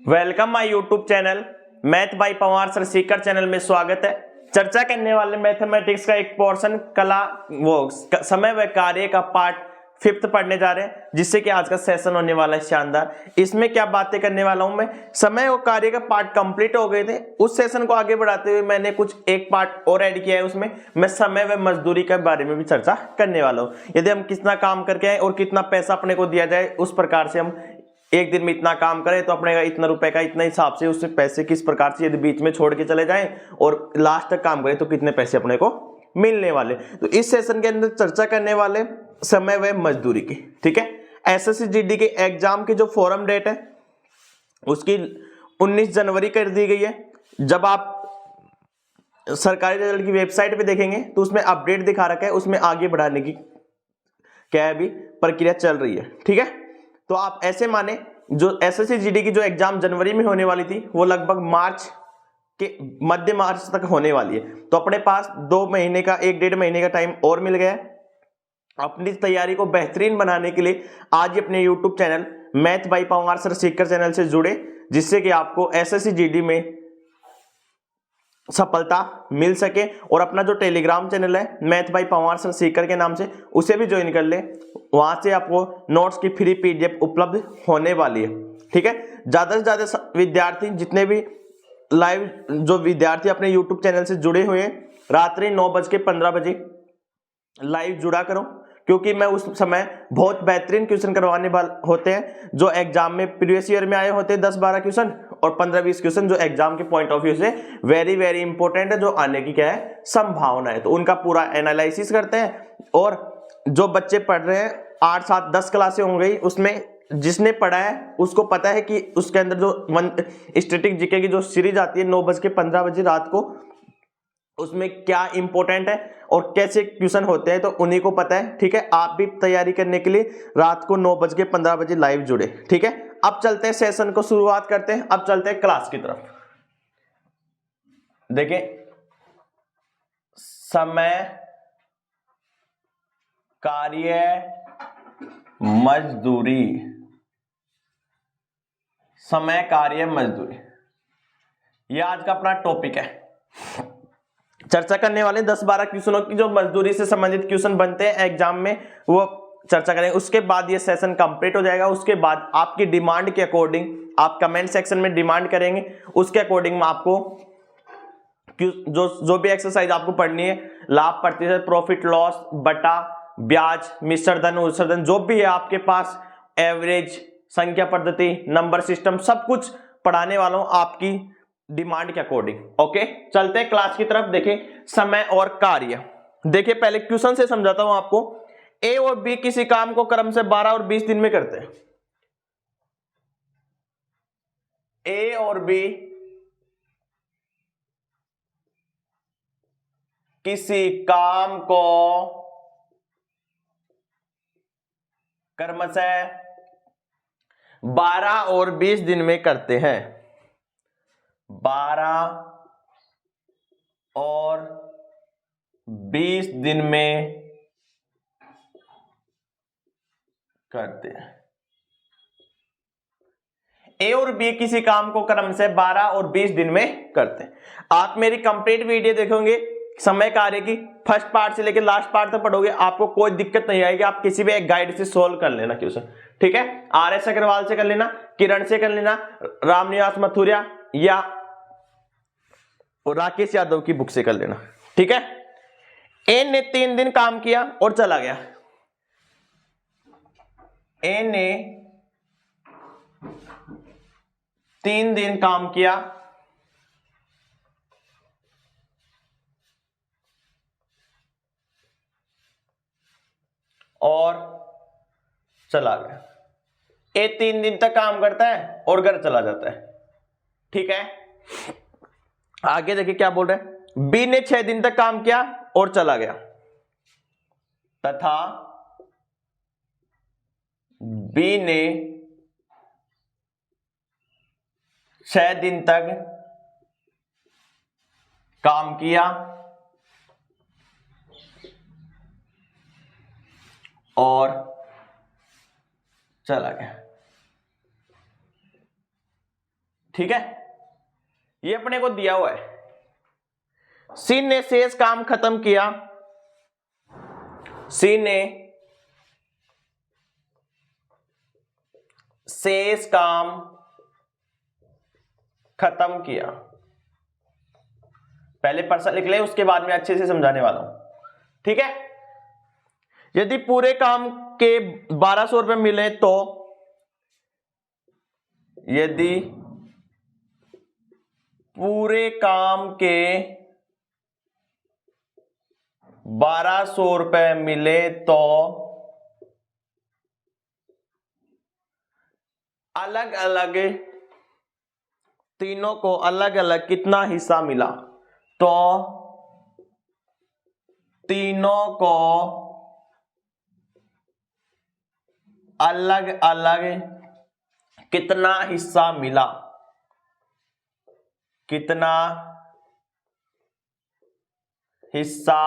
Welcome my YouTube channel math bye Pawar sir Sikar channel में स्वागत है। चर्चा करने वाले मैथमेटिक्स का एक पोर्शन कला समय व कार्य का पार्ट 5th पढ़ने जा रहे हैं, जिससे कि आज का सेशन होने वाला है शानदार। इसमें क्या बातें करने वाला हूं मैं, समय और कार्य का पार्ट कंप्लीट हो गए थे। उस सेशन को आगे बढ़ाते हुए मैंने कुछ एक पार्ट और ऐड किया है। उसमें मैं समय व मजदूरी के बारे में भी चर्चा करने वाला हूं। यदि हम कितना काम करके आए और कितना पैसा अपने को दिया जाए, उस प्रकार से हम एक दिन में इतना काम करें तो अपने का इतना रुपए का इतना हिसाब से उससे पैसे किस प्रकार से यदि बीच में छोड़ के चले जाएं और लास्ट तक काम करें तो कितने पैसे अपने को मिलने वाले। तो इस सेशन के अंदर चर्चा करने वाले समय व मजदूरी की। ठीक है, एसएससी जीडी के एग्जाम की जो फॉरम डेट है उसकी 19 जनवरी कर दी गई है। जब आप सरकारी रिजल्ट की वेबसाइट पे देखेंगे तो उसमें अपडेट दिखा रखा है, उसमें आगे बढ़ाने की क्या है अभी प्रक्रिया चल रही है। ठीक है, तो आप ऐसे माने जो एसएससी जीडी की जो एग्जाम जनवरी में होने वाली थी वो लगभग मार्च के मध्य मार्च तक होने वाली है। तो अपने पास 2 महीने का 1-1.5 महीने का टाइम और मिल गया है। अपनी तैयारी को बेहतरीन बनाने के लिए आज ही अपने YouTube channel math bye Pawar sir Sikar channel से जुड़े, जिससे कि आपको एसएससी जीडी में सफलता मिल सके। और अपना जो टेलीग्राम चैनल है math bye Pawar sir Sikar के नाम से, उसे भी ज्वाइन कर ले। वहां से आपको नोट्स की फ्री पीडीएफ उपलब्ध होने वाली है। ठीक है, ज्यादा से ज्यादा विद्यार्थी जितने भी लाइव जो विद्यार्थी अपने यूट्यूब चैनल से जुड़े हुए हैं, रात्रि 9:15 लाइव जुड़ा करो, क्योंकि मैं उस समय बहुत बेहतरीन क्वेश्चन करवाने वाले होते हैं जो एग्जाम में प्रीवियस ईयर में आए होते हैं 10-12 क्वेश्चन, और 15-20 क्वेश्चन जो एग्जाम के पॉइंट ऑफ व्यू से वेरी वेरी इंपॉर्टेंट है, जो आने की क्या है संभावना है। तो उनका पूरा एनालिसिस करते हैं। और जो बच्चे पढ़ रहे हैं 8, 7, 10 क्लासें हो गई, उसमें जिसने पढ़ा है उसको पता है कि उसके अंदर जो स्टैटिक जीके की जो सीरीज आती है 9:15 रात को, उसमें क्या इंपॉर्टेंट है और कैसे क्वेश्चन होते हैं, तो उन्हीं को पता है। ठीक है, आप भी तैयारी करने के लिए रात को 9:15 लाइव जुड़े। ठीक है, अब चलते हैं सेशन को शुरुआत करते हैं। अब चलते हैं क्लास की तरफ। देखिए, समय कार्य मजदूरी, समय कार्य मजदूरी, यह आज का अपना टॉपिक है। चर्चा करने वाले 10-12 क्वेश्चनों की जो मजदूरी से संबंधित क्वेश्चन बनते हैं एग्जाम में, वो चर्चा करेंगे। उसके बाद ये सेशन कंप्लीट हो जाएगा। उसके बाद आपकी डिमांड के अकॉर्डिंग आप कमेंट सेक्शन में डिमांड करेंगे, उसके अकॉर्डिंग में आपको जो भी एक्सरसाइज आपको पढ़नी है, लाभ प्रतिशत, प्रॉफिट लॉस बटा ब्याज, मिश्र धन, उछल धन, जो भी है आपके पास, एवरेज, संख्या पद्धति, नंबर सिस्टम, सब कुछ पढ़ाने वाला हूं आपकी डिमांड के अकॉर्डिंग। ओके, चलते हैं क्लास की तरफ। देखें, समय और कार्य। देखिए, पहले क्वेश्चन से समझाता हूं आपको। ए और बी किसी काम को क्रम से 12 और 20 दिन में करते हैं। ए और बी किसी काम को क्रमशः 12 और 20 दिन में करते हैं। 12 और 20 दिन में करते हैं। ए और बी किसी काम को क्रम से 12 और 20 दिन में करते हैं। आप मेरी कंप्लीट वीडियो देखोगे समय कार्य की, फर्स्ट पार्ट से लेकर लास्ट पार्ट तक पढ़ोगे, आपको कोई दिक्कत नहीं आएगी। आप किसी भी एक गाइड से सोल्व कर लेना क्वेश्चन। ठीक है, आर.एस. अग्रवाल से कर लेना, किरण से कर लेना, रामनिवास मथुरिया या राकेश यादव की बुक से कर लेना। ठीक है, ए ने 3 दिन काम किया और चला गया। ए ने 3 दिन काम किया और चला गया। ए 3 दिन तक काम करता है और घर चला जाता है। ठीक है, आगे देखिए क्या बोल रहे हैं। बी ने 6 दिन तक काम किया और चला गया, तथा बी ने 6 दिन तक काम किया और चला गया। ठीक है, ये अपने को दिया हुआ है। सी ने शेष काम खत्म किया, सी ने शेष काम खत्म किया। पहले पर्सन लिख ले, उसके बाद में अच्छे से समझाने वाला हूं। ठीक है, यदि पूरे काम के 1200 रुपए मिले तो, यदि पूरे काम के 1200 रुपए मिले तो अलग अलग तीनों को अलग अलग कितना हिस्सा मिला, तो तीनों को अलग अलग कितना हिस्सा मिला, कितना हिस्सा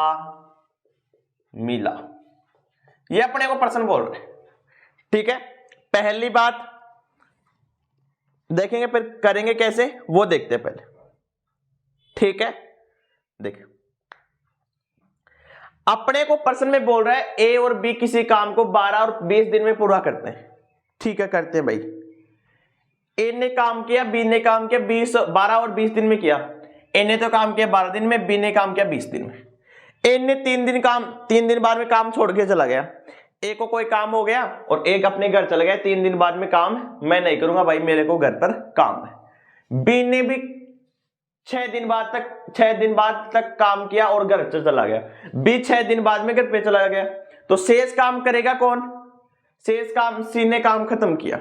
मिला, ये अपने को प्रश्न बोल रहे हैं। ठीक है, पहली बात देखेंगे, फिर करेंगे कैसे वो देखते हैं पहले। ठीक है, देखिए अपने को प्रश्न में बोल रहा है ए और बी किसी काम को 12 और 20 दिन में पूरा करते हैं। ठीक है, करते हैं भाई। ए ने काम किया, बी ने काम किया 12 और 20 दिन में किया। ए ने तो काम किया 12 दिन में, बी ने काम किया 20 दिन में। ए ने 3 दिन बाद में काम छोड़ के चला गया। ए को कोई काम हो गया और एक अपने घर चला गया, 3 दिन बाद में काम मैं नहीं करूंगा भाई, मेरे को घर पर काम है। बी ने भी 6 दिन बाद तक काम किया और घर से चला गया। बी 6 दिन बाद में घर पे चला गया, तो शेष काम करेगा कौन? शेष काम सी ने काम खत्म किया।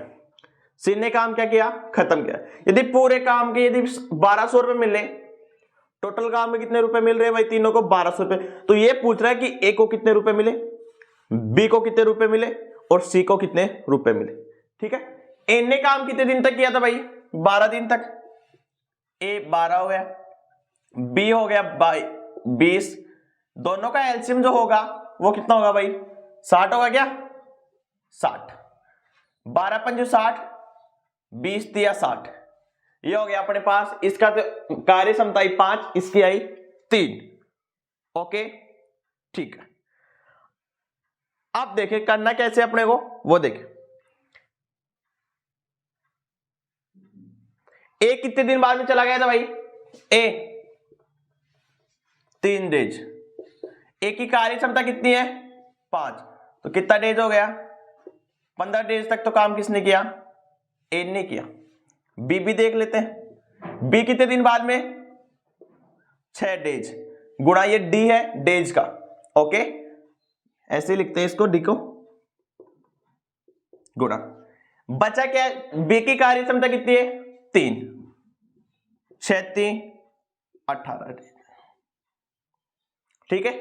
सी ने काम क्या किया? खत्म किया। यदि पूरे काम के यदि 1200 रुपए मिले, टोटल काम में कितने रुपए मिल रहे हैं भाई? तीनों को 1200 रुपए। तो ये पूछ रहा है कि ए को कितने रुपए मिले, बी को कितने रुपए मिले और सी को कितने रुपए मिले। ठीक है, ए ने काम कितने दिन तक किया था भाई? 12 दिन तक। ए 12 हो गया, बी हो गया 20। दोनों का एलसीएम जो होगा वो कितना होगा भाई? 60 होगा क्या? 60। 12 पंजे 60, 20 दिया 60। ये हो गया अपने पास। इसका तो कार्य क्षमता आई 5, इसकी आई 3। ओके, ठीक है। अब देखें करना कैसे अपने को, वो देखें। ए कितने दिन बाद में चला गया था भाई? ए 3 डेज। ए की कार्य क्षमता कितनी है? 5। तो कितना डेज हो गया? 15 डेज तक तो काम किसने किया? ए ने किया। बी भी देख लेते हैं। बी कितने दिन बाद में? 6 डेज गुणा ये डी है डेज का। ओके, ऐसे लिखते हैं इसको, डी को गुणा। बचा क्या? बी की कार्य क्षमता कितनी है? 3। 6 3 18 डेज। ठीक है,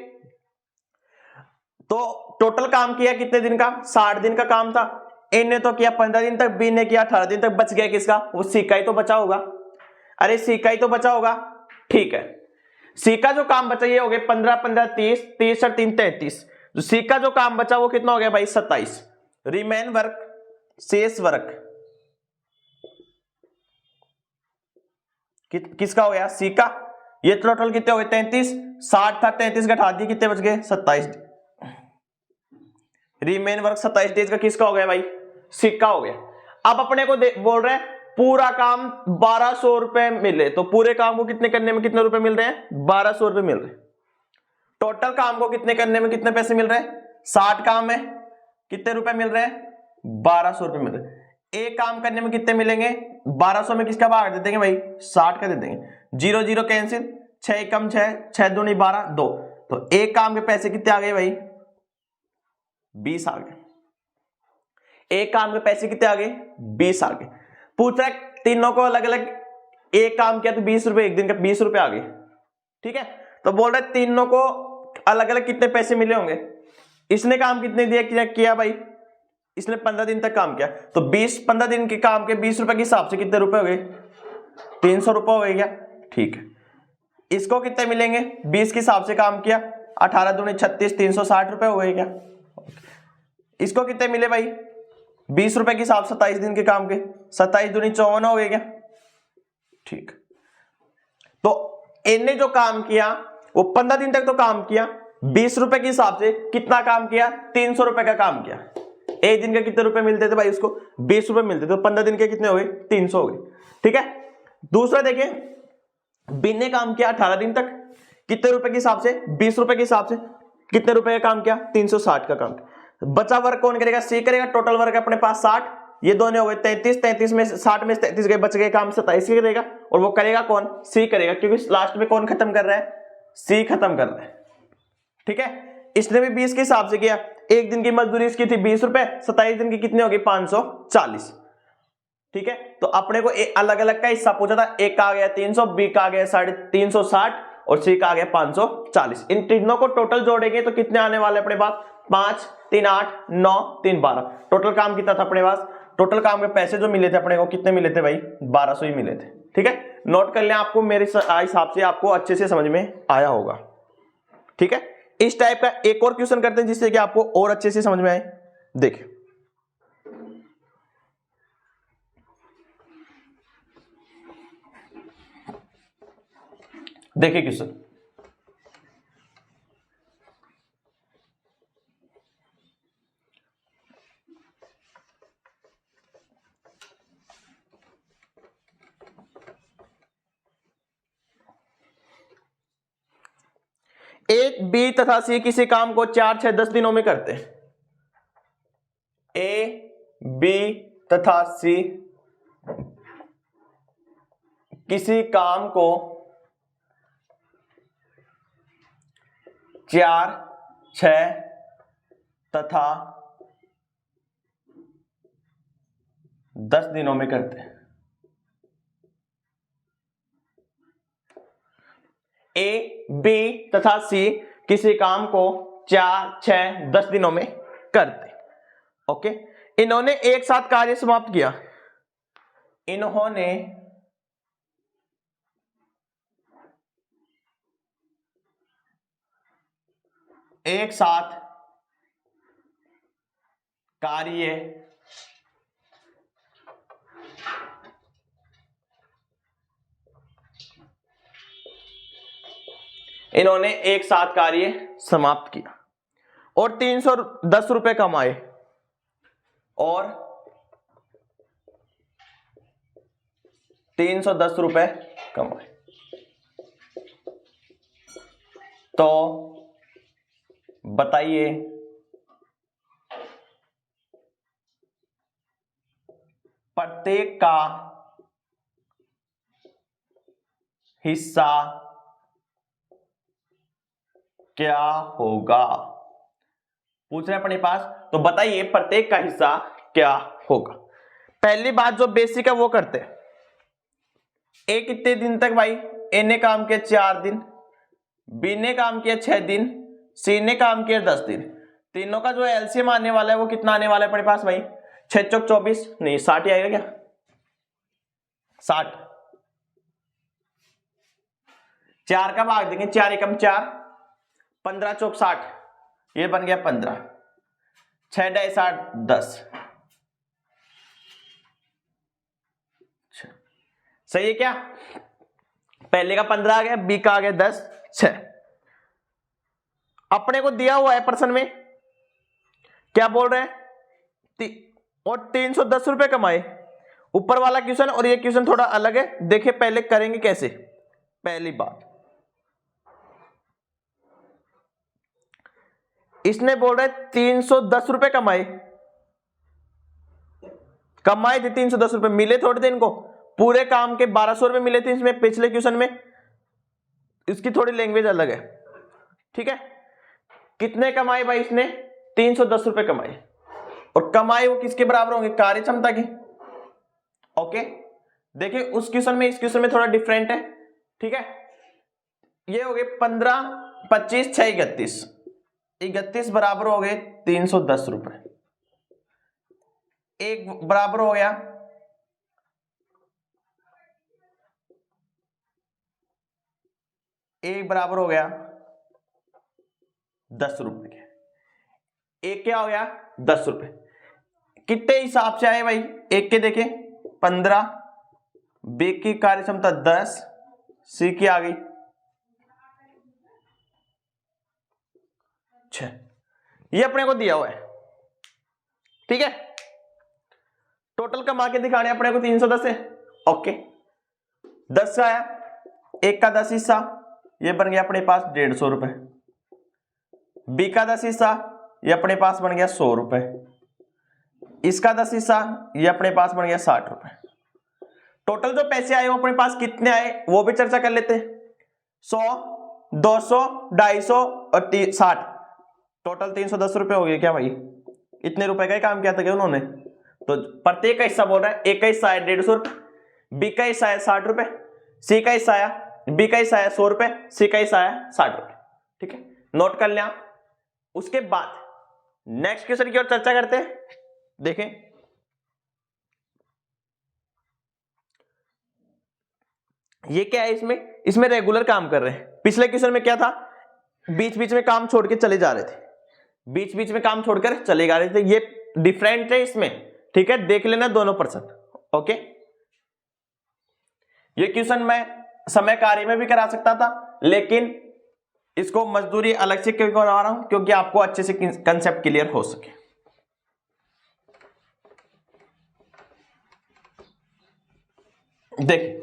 तो टोटल काम किया कितने दिन का? 60 दिन का काम था। ए ने तो किया 15 दिन तक, बी ने किया 18 दिन तक। बच गया किसका? वो सी का ही तो बचा होगा। अरे सी का ही तो बचा होगा। ठीक है, सी का जो काम बचा ये हो गया 15 15 30, 30 और 3 33। जो सी का जो काम बचा वो कितना हो गया भाई? 27। रिमेन वर्क, शेष वर्क किसका हो गया? सी का। ये टोटल कितने हो गए? 33। 60 था, 33 घटा दिए, कितने बच गए? 27। रिमेन वर्क 27 डेज का किसका हो गया भाई? सी का हो गया। अब अपने को बोल रहे हैं पूरा काम 1200 रुपए मिले, तो पूरे काम को कितने करने में कितने रुपए मिल रहे हैं? 1200 रुपए मिल रहे हैं। टोटल काम को कितने करने में कितने पैसे मिल रहे हैं? 60 काम में कितने रुपए मिल रहे हैं? 1200 रुपए मिल रहे हैं। एक काम करने में कितने मिलेंगे? 1200 में किसका भाग दे देंगे भाई? 60 का दे देंगे। 0 0 कैंसिल, 6 कम 6, 6 दूनी 12, 2। तो एक काम के पैसे कितने आ गए भाई? 20 आ गए। एक काम के पैसे कितने आ गए? 20 आ गए। पूछ रहा है तीनों को अलग अलग एक काम किया तो 20 रुपए, एक दिन का 20 रुपए आ गए। ठीक है, तो बोल रहे तीनों को अलग अलग कितने पैसे मिले होंगे? इसने काम कितने दिया किया भाई? इसने 15 दिन तक काम किया, तो 15 दिन के काम के 20 रुपए के हिसाब से कितने रुपए हो गए? 300 रुपए हो गए क्या? ठीक है। इसको कितने मिलेंगे? 20 के हिसाब से काम किया, 18 दूनी 36, 360 रुपए हो गए क्या? इसको कितने मिले भाई? 20 रुपए के हिसाब 27 दिन के काम के, 27 दूनी 54 हो गए क्या? ठीक। तो इनने जो काम किया वो 15 दिन तक तो काम किया, 20 रुपए के हिसाब से कितना काम किया? 300 रुपए का काम किया। एक दिन के कितने रुपए मिलते थे भाई उसको? 20 रुपए मिलते थे, तो 15 दिन के कितने हो गए? 300 हो गए। ठीक है। दूसरा देखिए, बिन ने काम किया 18 दिन तक, कितने रुपए के हिसाब से? 20 रुपए के हिसाब से। कितने रुपए का काम किया? 360 का काम किया। बचा वर्क कौन करेगा? सी करेगा। टोटल वर्क अपने पास 60, ये दोनों हो गए 33, 33 में 60 में 33 गए, बच गए काम 27 करेगा। और वो करेगा कौन? सी करेगा, क्योंकि लास्ट में कौन खत्म कर रहा है? सी खत्म कर रहा है। ठीक है। इसने भी 20 के हिसाब से किया। एक दिन की मजदूरी इसकी थी 20 रुपए, 27 दिन की कितनी होगी? 540। ठीक है। तो अपने को अलग अलग का हिस्सा पूछा था, एक का आ गया 300, बी का आ गया 360 और सी का आ गया 540। इन तीनों को टोटल जोड़ेंगे तो कितने आने वाले अपने पास? 5, 3, 8, 9, 3, 12। टोटल काम कितना था अपने पास? टोटल काम के पैसे जो मिले थे अपने को कितने मिले थे भाई? 1200 ही मिले थे। ठीक है। नोट कर लें, आपको मेरे हिसाब से आपको अच्छे से समझ में आया होगा। ठीक है। इस टाइप का एक और क्वेश्चन करते हैं जिससे कि आपको और अच्छे से समझ में आए। देखिए, देखिए क्वेश्चन, ए, बी तथा सी किसी काम को 4, 6, 10 दिनों में करते हैं। ए, बी तथा सी किसी काम को 4, 6 तथा 10 दिनों में करते हैं। ए, बी तथा सी किसी काम को 4, 6, 10 दिनों में करते। ओके। इन्होंने एक साथ कार्य समाप्त किया। इन्होंने एक साथ कार्य इन्होंने एक साथ कार्य समाप्त किया और 310 रुपए कमाए और 310 रुपए कमाए। तो बताइए प्रत्येक का हिस्सा क्या होगा? पूछ रहे हैं अपने पास। तो बताइए प्रत्येक का हिस्सा क्या होगा? पहली बात जो बेसिक है वो करते हैं। ए कितने दिन तक भाई? ए ने काम किया 4 दिन, बी ने काम किया 6 दिन, सी ने काम किया 10 दिन। तीनों का जो एलसीएम आने वाला है वो कितना आने वाला है अपने पास भाई? 6 चौक 24, नहीं 60 ही आएगा क्या? 60। 4 का भाग देंगे, 4 एकम 4, 15 चौक 60, ये बन गया 15, 6 डाई 60, 10। सही है क्या? पहले का 15 आ गया, बी का आ गया 10, 6। अपने को दिया हुआ है प्रश्न में, क्या बोल रहे हैं? और 310 रुपए कमाए। ऊपर वाला क्वेश्चन और ये क्वेश्चन थोड़ा अलग है। देखिए पहले करेंगे कैसे। पहली बात, इसने बोल रहे 310 रुपए कमाए थे। 310 रुपए मिले थोड़े थे इनको, पूरे काम के 1200 रुपए मिले थे इसमें पिछले क्वेश्चन में। इसकी थोड़ी लैंग्वेज अलग है। ठीक है। कितने कमाए भाई इसने? 310 रुपए कमाए। और कमाए वो किसके बराबर होंगे? कार्य क्षमता की। ओके। देखिए उस क्वेश्चन में इस क्वेश्चन में थोड़ा डिफरेंट है। ठीक है। ये हो गए 15, 25, 6, 31। 31 बराबर हो गए 310 रुपए। एक बराबर हो गया एक बराबर हो गया 10 रुपए के। एक क्या हो गया? 10 रुपए। कितने हिसाब से आए भाई? एक के देखें 15, बी की कार्य क्षमता 10, सी की आ गई 6। ये अपने को दिया हुआ है, ठीक है। टोटल कमा के दिखाने अपने को 310 है, ओके। 10 का आया, एक का 10 हिस्सा, ये बन गया अपने पास 150 रुपए। बी का 10 हिस्सा, ये अपने पास बन गया 100 रुपए। इसका 10 हिस्सा, ये अपने पास बन गया 60 रुपए। टोटल जो पैसे आए वो अपने पास कितने आए वो भी चर्चा कर लेते हैं। 100, 200, 250 और 60, टोटल 310 रुपए हो गए क्या भाई? इतने रुपए का ही काम किया था क्या उन्होंने? तो प्रत्येक का हिस्सा बोल रहा है, एक का हिस्सा है 150 रुपए, बी का हिस्सा है 60 रुपए, सी का हिस्सा आया, बी का हिस्सा है 100 रुपए, सी का हिस्सा आया 60 रुपए, ठीक है। नोट कर लें आप। उसके बाद नेक्स्ट क्वेश्चन की ओर चर्चा करते हैं। देखें, ये क्या है? इसमें रेगुलर काम कर रहे हैं। पिछले क्वेश्चन में क्या था? बीच बीच में काम छोड़ के चले जा रहे थे, बीच बीच में काम छोड़कर चले जा रहे थे। ये डिफरेंट है इसमें, ठीक है। देख लेना दोनों पर्सन, ओके। ये क्वेश्चन मैं समय कार्य में भी करा सकता था, लेकिन इसको मजदूरी अलग से क्यों करा रहा हूं? क्योंकि आपको अच्छे से कंसेप्ट क्लियर हो सके। देखिए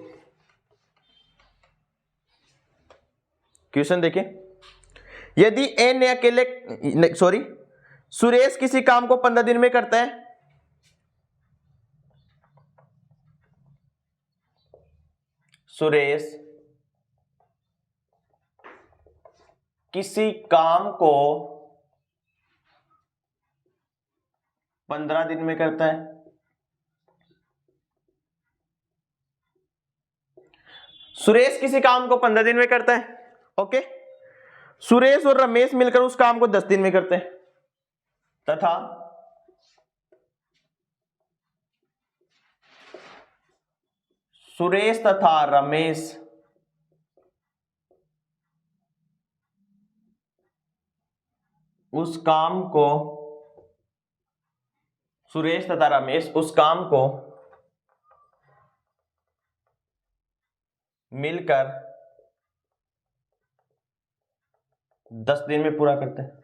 क्वेश्चन देखिए, यदि ए ने अकेले सुरेश किसी काम को 15 दिन में करता है, सुरेश किसी काम को 15 दिन में करता है, सुरेश किसी काम को 15 दिन में करता है, ओके। सुरेश और रमेश मिलकर उस काम को 10 दिन में करते हैं, तथा सुरेश तथा रमेश उस काम को मिलकर 10 दिन में पूरा करते हैं।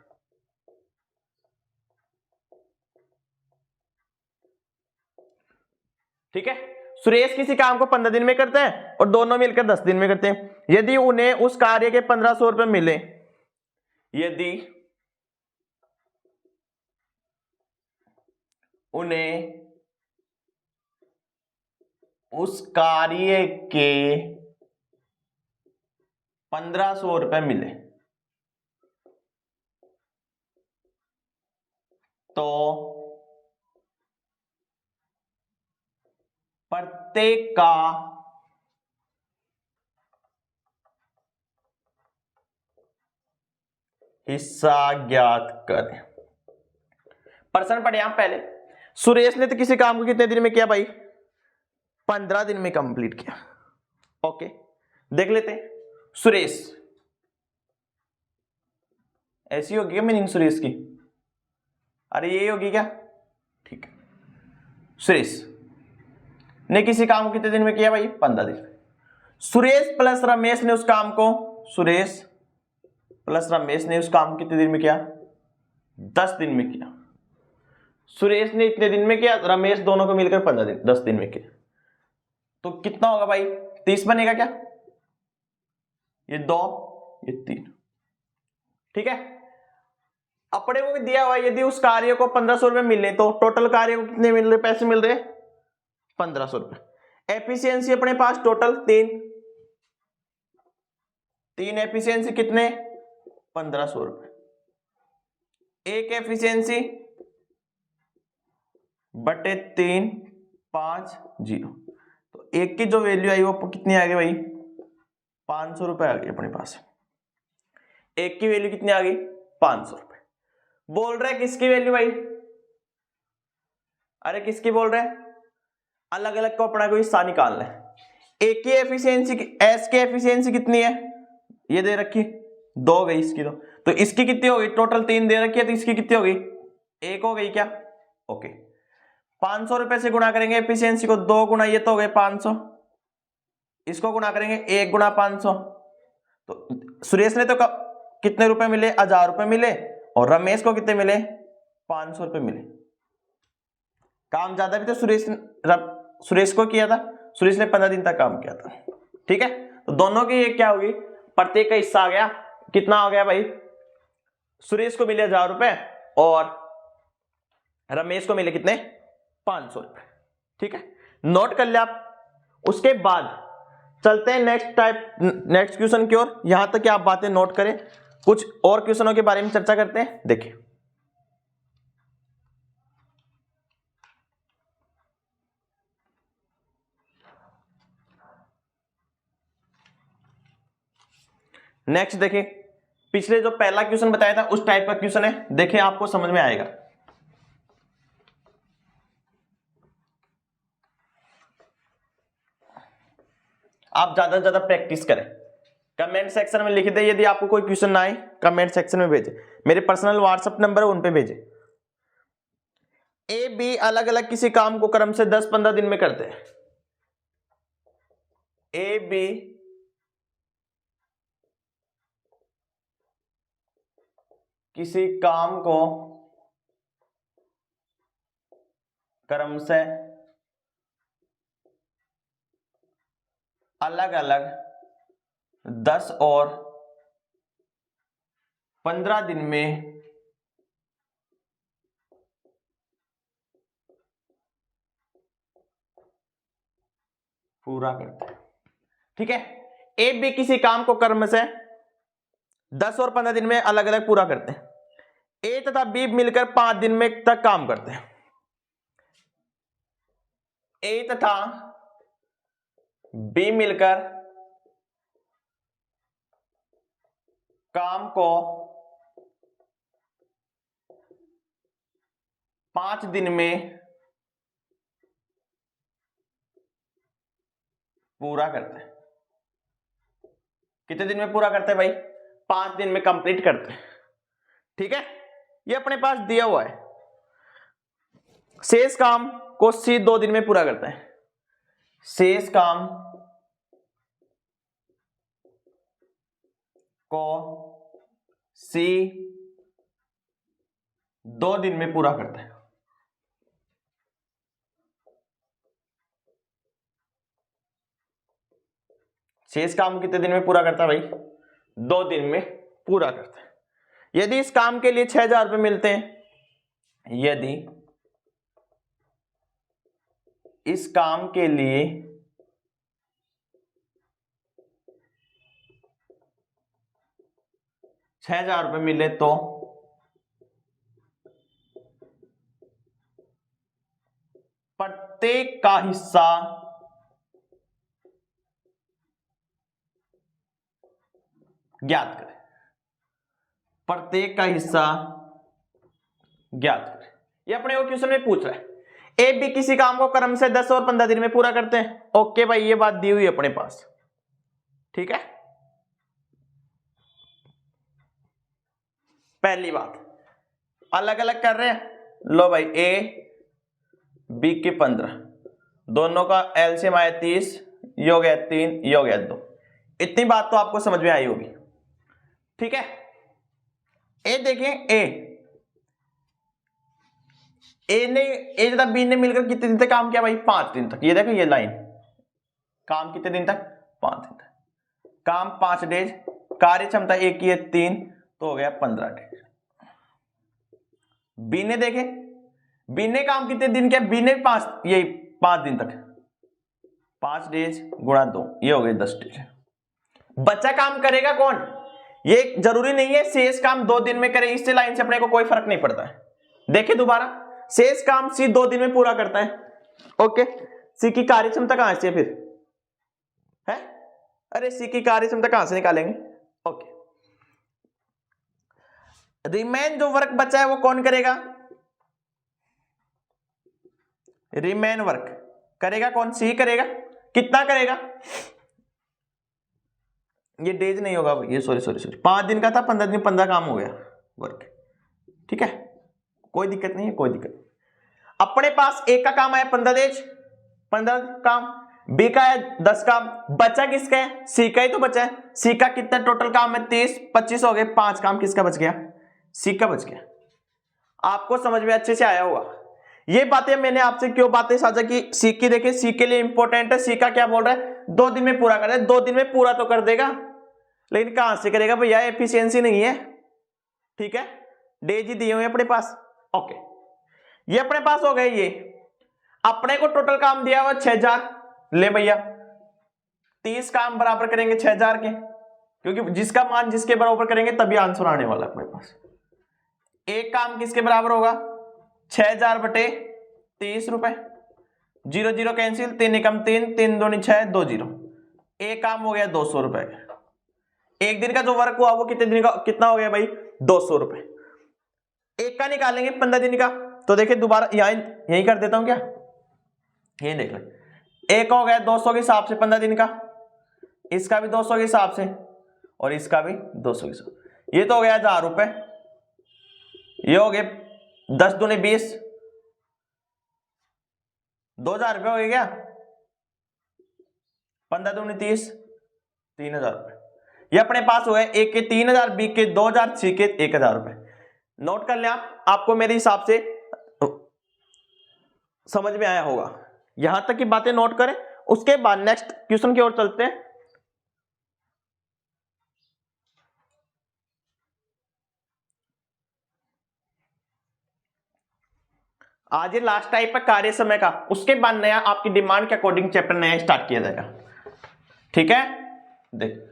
ठीक है, सुरेश किसी काम को 15 दिन में करते हैं और दोनों मिलकर 10 दिन में करते हैं। यदि उन्हें उस कार्य के 1500 रुपए मिले, यदि उन्हें उस कार्य के 1500 रुपए मिले, तो प्रत्येक का हिस्सा ज्ञात करें। प्रश्न पढ़े आप पहले। सुरेश ने तो किसी काम को कितने दिन में किया भाई? 15 दिन में कंप्लीट किया, ओके। देख लेते हैं सुरेश, ऐसी होगी क्या मीनिंग सुरेश की? अरे ये होगी क्या? ठीक है, सुरेश ने किसी काम को कितने दिन में किया भाई? 15 दिन में। सुरेश प्लस रमेश ने उस काम को कितने दिन में किया? 10 दिन में किया। सुरेश ने इतने दिन में किया, रमेश दोनों को मिलकर 10 दिन में किया, तो कितना होगा भाई? 30 बनेगा क्या? ये 2, ये 3, ठीक है। अपने को भी दिया हुआ, यदि उस कार्य को 1500 रुपए मिले तो टोटल कार्य को कितने मिल रहे? पैसे मिल रहे 1500 रुपए। एफिशिएंसी अपने पास टोटल 3 एफिशिएंसी कितने? 1500 रुपए। एक एफिशिएंसी बटे 3, 5, 0, तो एक की जो वैल्यू आई वो कितनी आ गई भाई? 500 रुपए आ गई अपने पास। एक की वैल्यू कितनी आ गई? 500 रुपए। बोल रहे किसकी वैल्यू भाई? अरे किसकी बोल रहे हैं? अलग अलग को अपना कोई हिस्सा निकालना है। एक की एफिशिएंसी, एस की एफिशिएंसी कितनी है? ये दे रखी 2 गई इसकी, तो इसकी कितनी हो गई? टोटल 3 दे रखी है, तो इसकी कितनी हो गई? 1 हो गई क्या? ओके। 500 रुपए से गुणा करेंगे एफिशिएंसी को, 2 गुना ये तो हो गए 500, इसको गुणा करेंगे 1 गुना 500, तो सुरेश ने तो कितने रुपए मिले, 1000 रुपए मिले, और रमेश को कितने मिले, 500 रुपए मिले। काम ज्यादा भी तो सुरेश को किया था, सुरेश ने 15 दिन तक काम किया था। ठीक है, तो दोनों की ये क्या होगी, प्रत्येक का हिस्सा आ गया, कितना आ गया भाई, सुरेश को मिले 1000 रुपए और रमेश को मिले कितने, 500 रुपए। ठीक है, नोट कर लिया आप। उसके बाद चलते हैं नेक्स्ट क्वेश्चन की ओर। यहां तक क्या आप बातें नोट करें, कुछ और क्वेश्चनों के बारे में चर्चा करते हैं। देखिए, नेक्स्ट देखिए, पिछले जो पहला क्वेश्चन बताया था उस टाइप का क्वेश्चन है, देखिए आपको समझ में आएगा। आप ज्यादा से ज्यादा प्रैक्टिस करें, कमेंट सेक्शन में लिख दे, यदि आपको कोई क्वेश्चन ना आए कमेंट सेक्शन में भेजें, मेरे पर्सनल व्हाट्सएप नंबर है उन पे भेजें। ए बी अलग अलग किसी काम को क्रम से 10-15 दिन में करते हैं। ए बी किसी काम को क्रम से अलग अलग 10 और 15 दिन में पूरा करते हैं। ठीक है, ए बी किसी काम को क्रम से 10 और 15 दिन में अलग अलग पूरा करते हैं। ए तथा बी मिलकर 5 दिन में तक काम करते हैं। ए तथा बी मिलकर काम को 5 दिन में पूरा करते हैं। कितने दिन में पूरा करते हैं भाई, 5 दिन में कंप्लीट करते हैं। ठीक है, ये अपने पास दिया हुआ है। शेष काम को सी 2 दिन में पूरा करते हैं। शेष काम को सी 2 दिन में पूरा करते हैं। शेष काम कितने दिन में पूरा करता है भाई, 2 दिन में पूरा करता है। यदि इस काम के लिए 6000 रुपए मिलते हैं, यदि इस काम के लिए 6000 रुपए मिले तो प्रत्येक का हिस्सा ज्ञात करें। प्रत्येक का हिस्सा ज्ञात करें, ये अपने को क्वेश्चन में पूछ रहा है। ए बी किसी काम को क्रम से 10 और 15 दिन में पूरा करते हैं। ओके भाई, ये बात दी हुई है अपने पास। ठीक है, पहली बात अलग अलग कर रहे हैं। लो भाई, ए बी के 15, दोनों का एलसीएम आया 30, ये हो गया 3, ये हो गया 2। इतनी बात तो आपको समझ में आई होगी। ठीक है, ए देखें, ए तथा बी ने मिलकर कितने दिन तक काम किया भाई, 5 दिन तक। ये देखो, ये लाइन, काम कितने दिन तक, 5 दिन तक। काम 5 डेज, कार्य क्षमता ए की है 3, तो हो गया 15 डेज। बी ने देखे, बी ने काम कितने दिन किया, बी ने 5 दिन तक, 5 डेज गुणा 2, ये हो गए 10 डेज। बच्चा काम करेगा कौन, ये जरूरी नहीं है शेष काम 2 दिन में करे, इससे लाइन से अपने को कोई फर्क नहीं पड़ता है। देखिए दोबारा, शेष काम सी 2 दिन में पूरा करता है। ओके, सी की कार्य क्षमता कहां से फिर है, अरे सी की कार्य क्षमता कहां से निकालेंगे। ओके, रिमेन जो वर्क बचा है वो कौन करेगा, रिमेन वर्क करेगा कौन, सी करेगा। कितना करेगा, ये डेज नहीं होगा, ये सॉरी 5 दिन का था, 15 दिन 15 काम हो गया वर्क। ठीक है, कोई दिक्कत नहीं है, कोई दिक्कत नहीं। अपने पास ए का काम आया 15 काम, बी का है 10 काम, बचा किसका है? सी का ही तो बचा है। सी का कितना टोटल काम है? 30, 25 हो गए, 5 काम किसका बच गया? सी का बच गया। आपको समझ में अच्छे से आया होगा। ये बातें मैंने आपसे क्यों बातें साझा की? सी की देखिए, सी के लिए इंपॉर्टेंट है। सी का क्या बोल रहा है? 2 दिन में पूरा कर दे। 2 दिन में पूरा तो कर देगा, लेकिन कहां से करेगा भैया? एफिशिएंसी नहीं है। ठीक है, डेज ही दिए हुए अपने पास। ओके, ये अपने पास हो गए। ये अपने को टोटल काम दिया हुआ 6000। ले भैया 30 काम बराबर करेंगे 6000 के, क्योंकि जिसका मान जिसके बराबर करेंगे तभी आंसर आने वाला है अपने पास। एक काम किसके बराबर होगा? 6000 बटे 30 रुपए। 0 0 कैंसिल, 3 एकम 3, 3 दूनी 6, 2 0। एक काम हो गया 200 रुपए का। एक दिन का जो वर्क हुआ वो कितने दिन का कितना हो गया भाई? 200 रुपए। एक का निकालेंगे 15 दिन का, तो देखिए दोबारा यही कर देता हूं क्या? यही देख ले, एक हो गया 200 के हिसाब से 15 दिन का, इसका भी 200 के हिसाब से, और इसका भी 200 के हिसाब। ये तो हो गया 1000 रुपए। ये हो गए 10 दूनी 20, 2000 रुपए हो गए क्या? 15 दूनी 30, 3000 रुपए। ये अपने पास हो गए, एक के 3000, बी के 2000, सी के 1000 रुपए। नोट कर लें आप, आपको मेरे हिसाब से समझ में आया होगा। यहां तक की बातें नोट करें, उसके बाद नेक्स्ट क्वेश्चन की ओर चलते हैं। आज ये लास्ट टाइप है कार्य समय का, उसके बाद नया आपकी डिमांड के अकॉर्डिंग चैप्टर नया स्टार्ट किया जाएगा। ठीक है, देख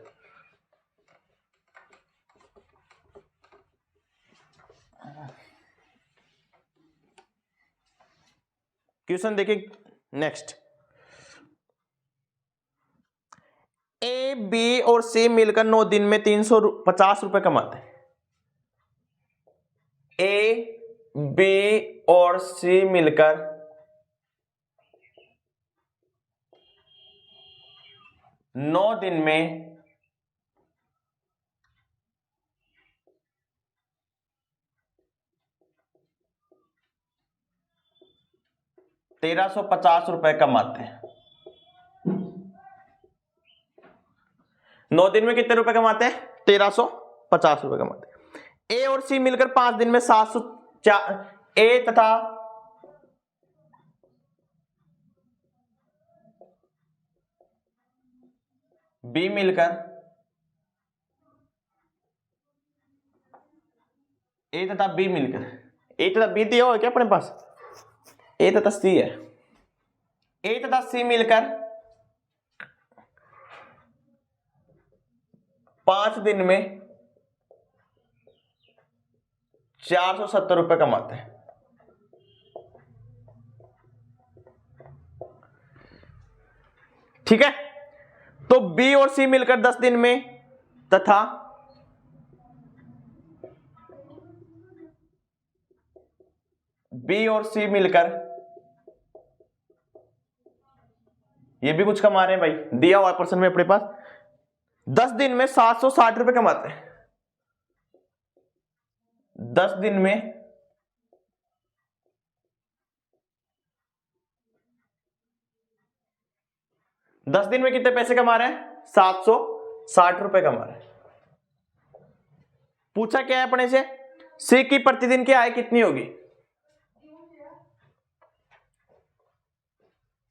क्वेश्चन देखिए नेक्स्ट। ए, बी और सी मिलकर 9 दिन में 350 रुपए कमाते हैं। ए, बी और सी मिलकर 9 दिन में 1350 रुपए कमाते हैं। 9 दिन में कितने रुपए कमाते हैं? 1350 रुपए कमाते हैं। ए और सी मिलकर 5 दिन में 704, ए तथा बी मिलकर, ए तथा बी मिलकर, ए तथा बी दिया हुआ क्या अपने पास? ए तथा सी है। ए तथा सी मिलकर 5 दिन में 470 रुपए कमाते हैं। ठीक है, तो बी और सी मिलकर 10 दिन में तथा बी और सी मिलकर, ये भी कुछ कमा रहे हैं भाई, दिया हुआ पर्सन में अपने पास 10 दिन में 760 रुपए कमाते हैं। 10 दिन में 10 दिन में कितने पैसे कमा रहे हैं? 760 रुपए कमा रहे हैं। पूछा क्या है अपने से? सी की प्रतिदिन की आय कितनी होगी?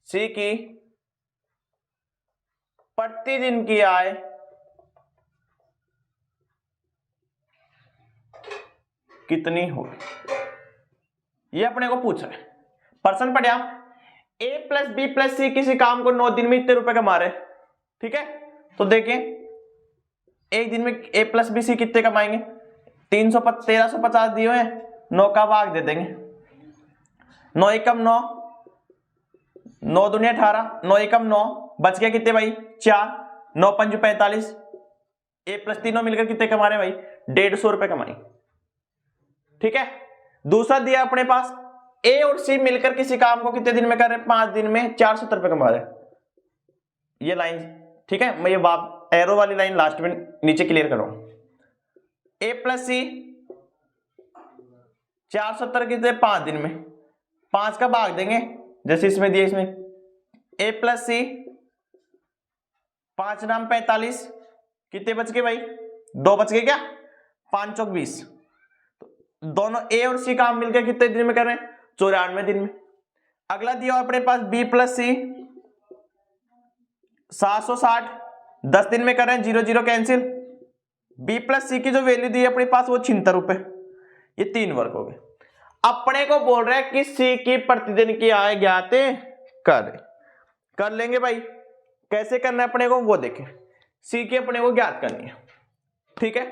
सी की प्रतिदिन की आय कितनी होगी, ये अपने को पूछा है। पर्सन पढ़े आप, ए प्लस बी प्लस सी किसी काम को 9 दिन में इतने रुपए कमा रहे। ठीक है, तो देखें एक दिन में ए प्लस बी सी कितने कमाएंगे? 1350 दिए हुए हैं, 9 का भाग दे देंगे। 9 एकम 9, 9 दूनी 18, 9 एकम 9, बच गया कितने भाई? 4, 9 पंज 45। ए प्लस तीनों मिलकर कितने कमा रहे हैं भाई? 150 रुपए कमाएंगे। ठीक है, दूसरा दिया अपने पास, ए और सी मिलकर किसी काम को कितने दिन में कर रहे हैं? 5 दिन में 470 रुपए कमा रहे हैं। ये लाइन ठीक है, मैं ये बात एरो वाली लाइन लास्ट में नीचे क्लियर करूं। ए प्लस सी 470 कितने? 5 दिन में, 5 का भाग देंगे जैसे इसमें दिए, इसमें a प्लस सी 5 नाम 45, कितने बच गए भाई, 2 बच गए क्या, 5 चौक 20। दोनों ए और सी काम मिलकर कितने दिन में कर रहे हैं, 94 दिन में। अगला दिया अपने पास बी प्लस सी 760, 10 दिन में कर रहे हैं, 0 0 कैंसिल। बी प्लस सी की जो वैल्यू दी है अपने पास वो 76 रुपए, ये 3 वर्क हो गए। अपने को बोल रहा है कि सी की प्रतिदिन की आय ज्ञात कर लेंगे भाई। कैसे करना है अपने को वो देखें, सी की अपने को ज्ञात करनी है, ठीक है।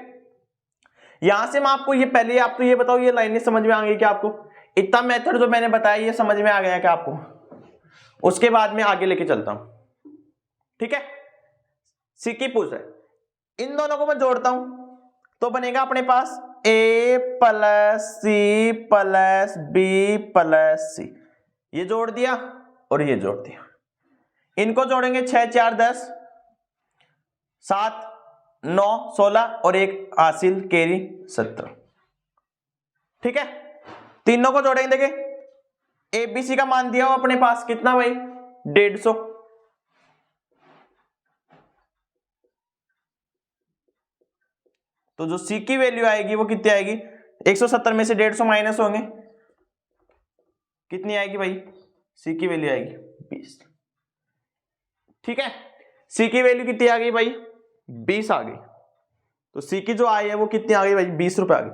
यहां से मैं आपको ये पहले आप तो ये बताओ, ये लाइनें समझ में आ गई क्या आपको, इतना मेथड जो मैंने बताया ये समझ में आ गया क्या आपको, उसके बाद में आगे लेके चलता हूं, ठीक है। सी की पूछ रहा है, इन दोनों को मैं जोड़ता हूं तो बनेगा अपने पास a plus C plus B plus C, ये जोड़ दिया और ये जोड़ दिया। इनको जोड़ेंगे 6 4 10, 7 9 16 और एक हासिल कैरी 17, ठीक है। तीनों को जोड़ेंगे, देखें एबीसी का मान दिया हो अपने पास कितना भाई, 150। तो जो सी की वैल्यू आएगी वो कितनी आएगी, 170 में से 150 माइनस होंगे, कितनी आएगी भाई, सी की वैल्यू आएगी 20, ठीक है। सी की वैल्यू कितनी आ गई भाई, 20 आ गई। तो सी की जो आई है वो कितनी आ गई भाई, 20 रुपए आ गई।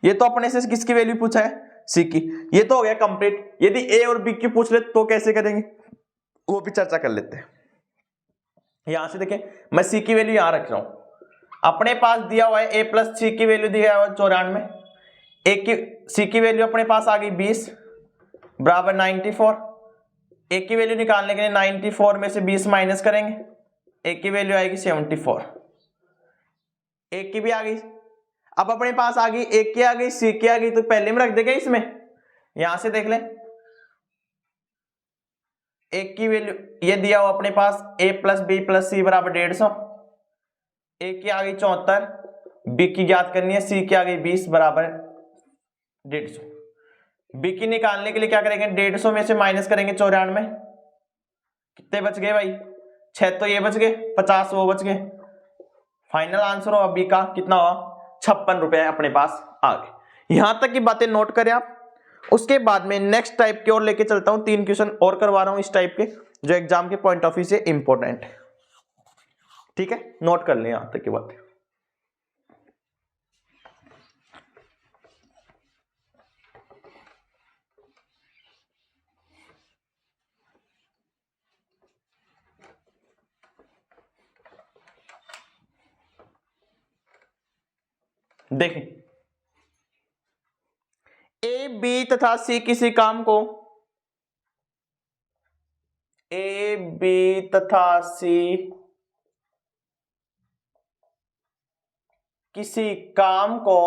ये तो अपने से किसकी वैल्यू पूछा है, सी की, ये तो हो गया कंप्लीट। यदि ए और बी की पूछ ले तो कैसे करेंगे वो भी चर्चा कर लेते हैं। यहां से देखें मैं सी की वैल्यू यहां रख रहा हूं, अपने पास दिया हुआ है ए प्लस सी की वैल्यू दिया हुआ है 94, ए की सी की वैल्यू अपने पास आ गई 20 बराबर 94। ए की वैल्यू निकालने के लिए 94 में से 20 माइनस करेंगे, ए की वैल्यू आएगी 74, ए की भी आ गई। अब अपने पास आ गई ए की आ गई सी की आ गई, तो पहले में रख देंगे इसमें, यहां से देख लें ए की वैल्यू ये दिया हुआ अपने पास ए प्लस बी प्लस सी बराबर 150, ए की आ गई 74, बी की ज्ञात करनी है, सी की आ गई 20 बराबर 150। बी की निकालने के लिए क्या करेंगे, 150 में से माइनस करेंगे 94, कितने बच गए भाई, 6 तो ये बच गए, 50 वो बच गए। फाइनल आंसर होगा बी का कितना हुआ, 56 रुपए अपने पास आ गए। यहां तक की बातें नोट करें आप। उसके बाद में नेक्स्ट टाइप की ओर लेके चलता हूं, 3 क्वेश्चन और करवा रहा हूं इस टाइप के जो एग्जाम के पॉइंट ऑफ व्यू से इंपॉर्टेंट है, ठीक है। नोट कर लें यहां तक की बात। देखें ए बी तथा सी किसी काम को, ए बी तथा सी किसी काम को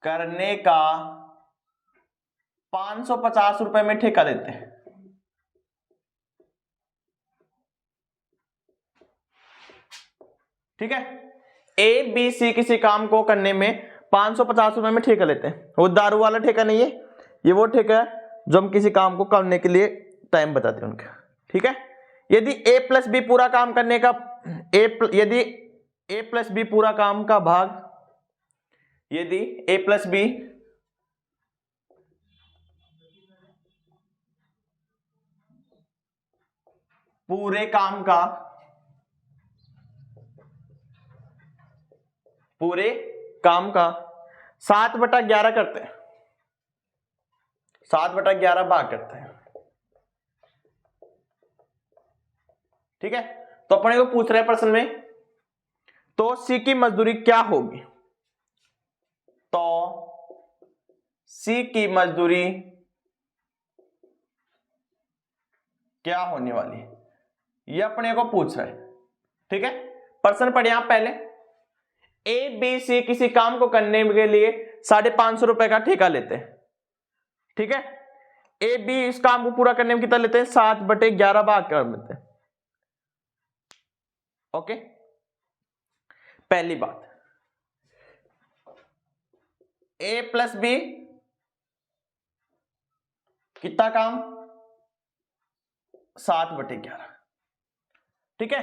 करने का 550 रुपए में ठेका देते हैं, ठीक है। ए बी सी किसी काम को करने में 550 रुपए में ठेका लेते हैं। वो दारू वाला ठेका नहीं है, ये वो ठेका है जो हम किसी काम को करने के लिए टाइम बताते हैं उनका, ठीक है। यदि ए प्लस बी पूरा काम करने का यदि ए प्लस बी पूरा काम का भाग, यदि ए प्लस बी पूरे काम का 7/11 करते हैं, 7/11 भाग करते हैं, ठीक है। तो अपने को पूछ रहे हैं प्रश्न में, तो सी की मजदूरी क्या होगी, तो सी की मजदूरी क्या होने वाली है, ये अपने को पूछ रहा है, ठीक है। प्रश्न पढ़िए आप पहले, ए बी सी किसी काम को करने के लिए 550 रुपए का ठेका लेते हैं, ठीक है। ए बी इस काम को पूरा करने में कितना लेते हैं, 7/11 भाग कर देते हैं, ओके। पहली बात, ए प्लस बी कितना काम 7/11। ठीक है,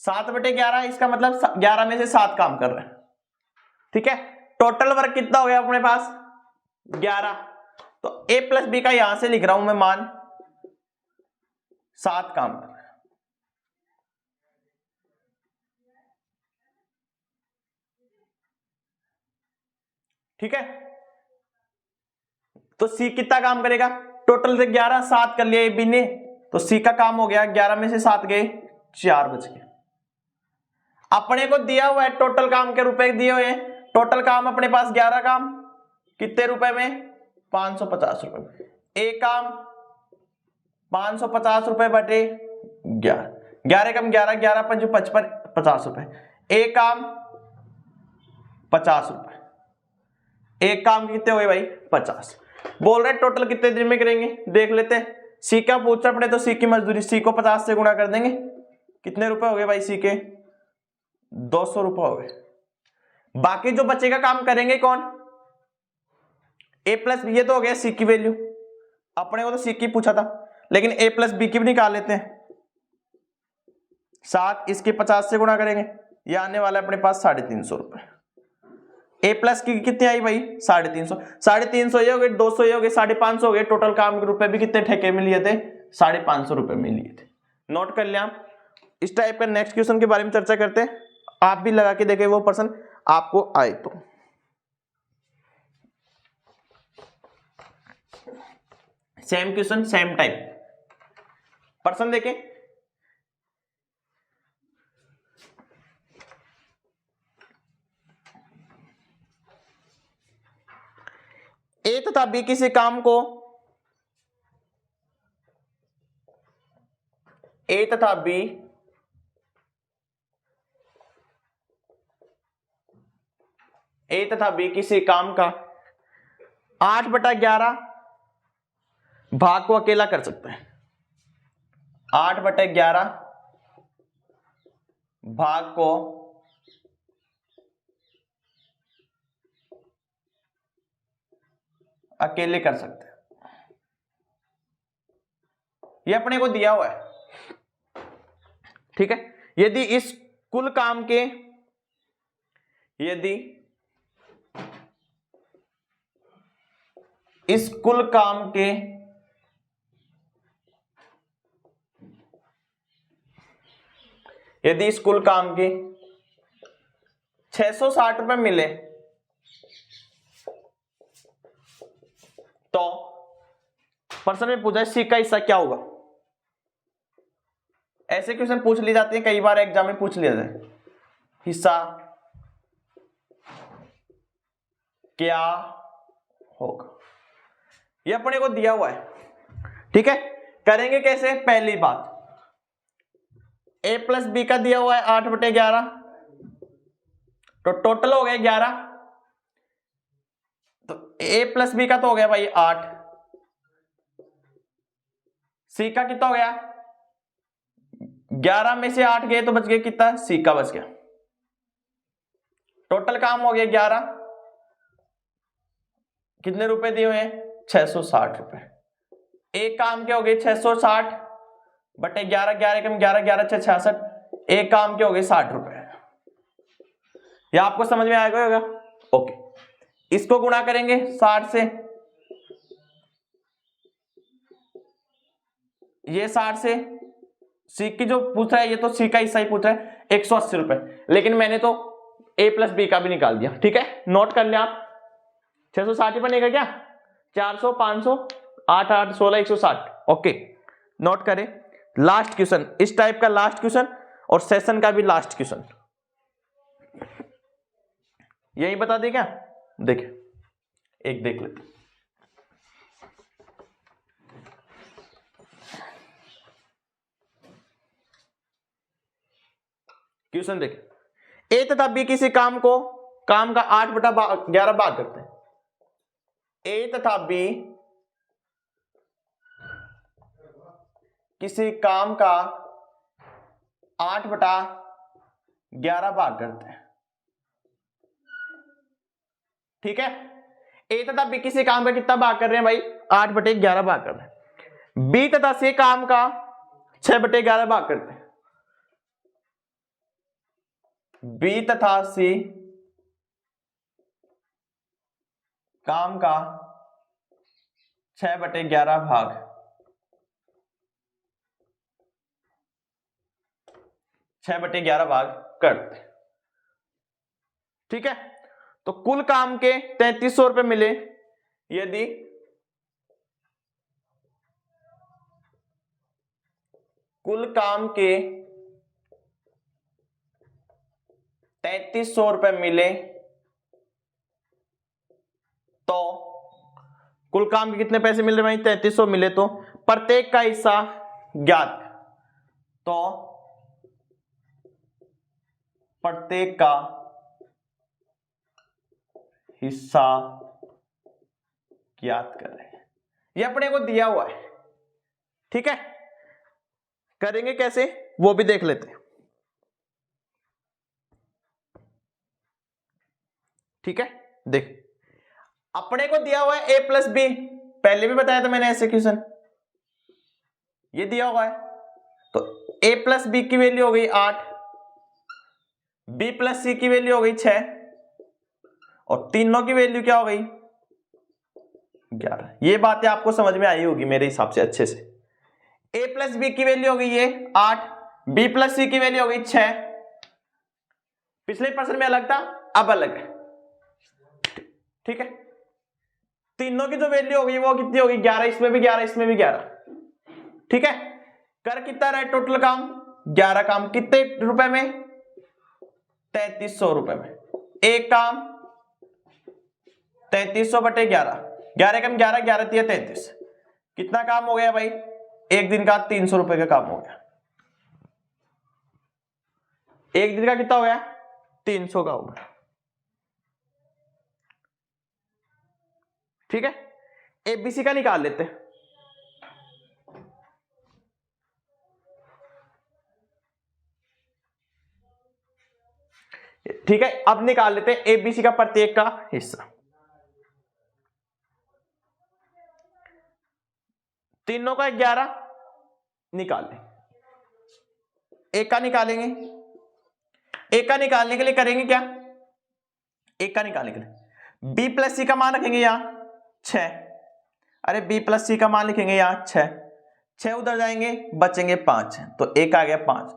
7/11, इसका मतलब 11 में से 7 काम कर रहे हैं। ठीक है, टोटल वर्क कितना हो गया अपने पास 11। तो ए प्लस बी का यहां से लिख रहा हूं मैं मान 7 काम कर रहे हैं। ठीक है, तो सी कितना काम करेगा, टोटल से 11, 7 कर लिया ए बी ने, तो सी का काम हो गया 11 में से 7 गए 4 बच गए। अपने को दिया हुआ है टोटल काम के रुपए दिए हुए हैं, टोटल काम अपने पास 11 काम, कितने रुपए में 550 रुपए में। एक काम 550 रुपए बटे 11, 11 कम 11, 11 5 55, 50 रुपए। एक काम 50 रुपए, एक काम कितने हो गए भाई 50। बोल रहे टोटल कितने दिन में करेंगे, देख लेते हैं। सी का पूछना पड़े तो सी की मजदूरी, सी को 50 से गुणा कर देंगे, कितने रुपए हो गए भाई सी के 200 रुपए हो गए। बाकी जो बचेगा काम करेंगे कौन, ए प्लस बी, ये तो हो गया सी की वैल्यू, अपने को तो सी की पूछा था, लेकिन ए प्लस बी की भी निकाल लेते हैं। 7 इसके 50 से गुणा करेंगे, ये आने वाला है अपने पास 350 रुपए। ए प्लस की कितनी आई भाई 350, 350 ये हो गए, 200 ये हो गए, 550 हो गए। टोटल काम के रुपए भी कितने ठेके में लिए थे 550 रुपए में लिए थे। नोट कर लिया आप। इस टाइप का नेक्स्ट क्वेश्चन के बारे में चर्चा करते हैं, आप भी लगा के देखें वो पर्सन आपको आए तो। Same question same type person देखें, ए तथा बी किसी काम को, ए तथा बी किसी काम का 8/11 भाग को अकेला कर सकते हैं। 8/11 भाग को अकेले कर सकते हैं, ये अपने को दिया हुआ है। ठीक है, यदि इस कुल काम के, यदि इस कुल काम के यदि इस कुल काम के 660 रुपए मिले तो पर्सन में पूछा सी का हिस्सा क्या होगा। ऐसे क्वेश्चन पूछ ली जाते हैं, कई बार एग्जाम में पूछ लिया जाए, हिस्सा क्या होगा, ये अपने को दिया हुआ है। ठीक है, करेंगे कैसे, पहली बात ए प्लस बी का दिया हुआ है 8/11, तो टोटल हो गया 11, तो ए प्लस बी का तो हो गया भाई 8, सी का कितना हो गया 11 में से 8 गए तो बच गया कितना, सी का बच गया। टोटल काम हो गया 11, कितने रुपए दिए हुए हैं 660 रुपए। एक काम के हो गए 660 बटे 11, 11 कम 11, 11 6 66, एक काम के हो गए 60 रुपए। यह आपको समझ में आएगा होगा। ओके, इसको गुणा करेंगे 60 से, ये 60 से, सी की जो पूछ रहा है ये तो सी का हिस्सा ही पूछ रहा है 180 रुपए, लेकिन मैंने तो ए प्लस बी का भी निकाल दिया। ठीक है, नोट कर लिया आप। 660 ही बनेगा क्या, 400 500 8 8 16 160। ओके, नोट करें। लास्ट क्वेश्चन, इस टाइप का लास्ट क्वेश्चन और सेशन का भी लास्ट क्वेश्चन, यही बता दे क्या, देखिए एक देख लेते। क्वेश्चन देखिए, ए तथा बी किसी काम को, काम का 8/11 भाग करते हैं। ए तथा बी किसी काम का 8/11 भाग करते हैं। ठीक है। ए तथा बी किसी काम का कितना भाग कर रहे हैं भाई, 8/11 भाग कर रहे हैं। बी तथा सी काम का 6/11 भाग करते हैं। बी तथा सी काम का 6/11 भाग 6/11 भाग करते हैं। ठीक है, तो कुल काम के 3300 रुपए मिले यदि कुल काम के 3300 रुपए मिले तो कुल काम के कितने पैसे मिल रहे भाई, 3300 मिले तो प्रत्येक का हिस्सा ज्ञात, तो प्रत्येक का हिस्सा ज्ञात कर रहे हैं। ये अपने को दिया हुआ है। ठीक है, करेंगे कैसे वो भी देख लेते हैं। ठीक है, देख अपने को दिया हुआ है a प्लस बी, पहले भी बताया था मैंने ऐसे क्वेश्चन, ये दिया हुआ है। तो a प्लस बी की वैल्यू हो गई 8, b प्लस सी की वैल्यू हो गई 6 और तीनों की वैल्यू क्या हो गई 11। ये बातें आपको समझ में आई होगी मेरे हिसाब से अच्छे से। a प्लस बी की वैल्यू हो गई ये 8, b प्लस सी की वैल्यू हो गई 6। पिछले प्रश्न में अलग था, अब अलग है। ठीक है, तीनों की जो वैल्यू होगी वो कितनी होगी 11, इसमें भी 11, इसमें भी 11। ठीक है, कर कितना रहा है टोटल काम 11 काम, कितने रुपए में 3300 रुपए में। एक काम 3300/11, 11 कम 11, 11 3 33, कितना काम हो गया भाई, एक दिन का 300 रुपए का काम हो गया। एक दिन का कितना हो गया 300 का हो गया। ठीक है, एबीसी का निकाल लेते हैं। ठीक है, अब निकाल लेते हैं एबीसी का प्रत्येक का हिस्सा। तीनों का 11 निकाल लें, एक का निकालेंगे। एक का निकालने के लिए करेंगे क्या, एक का निकालने के लिए बी प्लस सी का मान रखेंगे यहां 6, अरे बी प्लस सी का मान लिखेंगे यहां 6, 6 उधर जाएंगे बचेंगे 5, तो एक आ गया 5,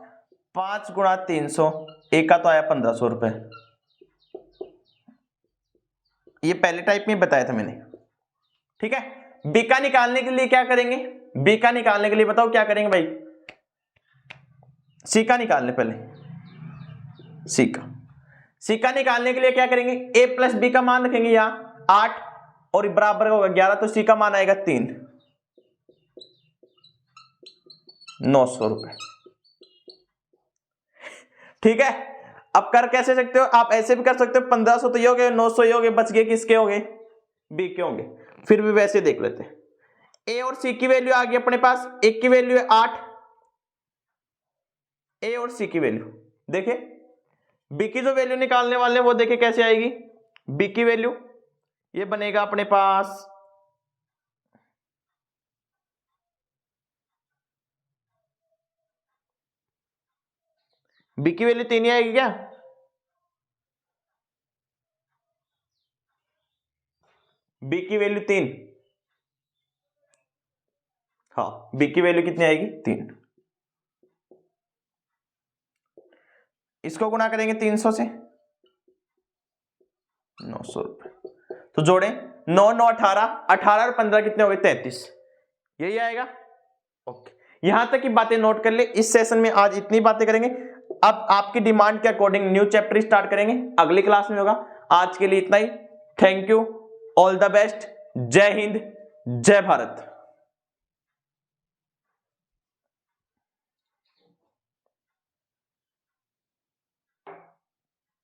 5 गुणा 300, एक का तो आया 1500 रुपए। ये पहले टाइप में बताया था मैंने। ठीक है, बी का निकालने के लिए क्या करेंगे, बी का निकालने के लिए बताओ क्या करेंगे भाई, सी का निकालने पहले, सी का निकालने के लिए क्या करेंगे, ए प्लस बी का मान रखेंगे यहां 8 और बराबर होगा 11, तो सी का मान आएगा 3, 900 रुपए। ठीक है, अब कर कैसे सकते हो आप, ऐसे भी कर सकते हो, 1500 तो ये हो गए, 900 ये हो गए, बच गए किसके हो गए, बी के होंगे। फिर भी वैसे देख लेते हैं, ए और सी की वैल्यू आ गई अपने पास, एक की वैल्यू है 8, ए और सी की वैल्यू देखिए, बी की जो वैल्यू निकालने वाले हैं वो देखिए कैसे आएगी, बी की वैल्यू ये बनेगा अपने पास बी की वैल्यू 3 ही आएगी क्या, बी की वैल्यू 3, हाँ बी की वैल्यू कितनी आएगी 3। इसको गुणा करेंगे 300 से, 900 रुपए, तो जोड़े 9 9 18, 18 और 15 कितने हो गए 33, यही आएगा। ओके, यहां तक की बातें नोट कर ले। इस सेशन में आज इतनी बातें करेंगे, अब आपकी डिमांड के अकॉर्डिंग न्यू चैप्टर स्टार्ट करेंगे, अगली क्लास में होगा। आज के लिए इतना ही, thank you, all the best, जय हिंद, जय भारत।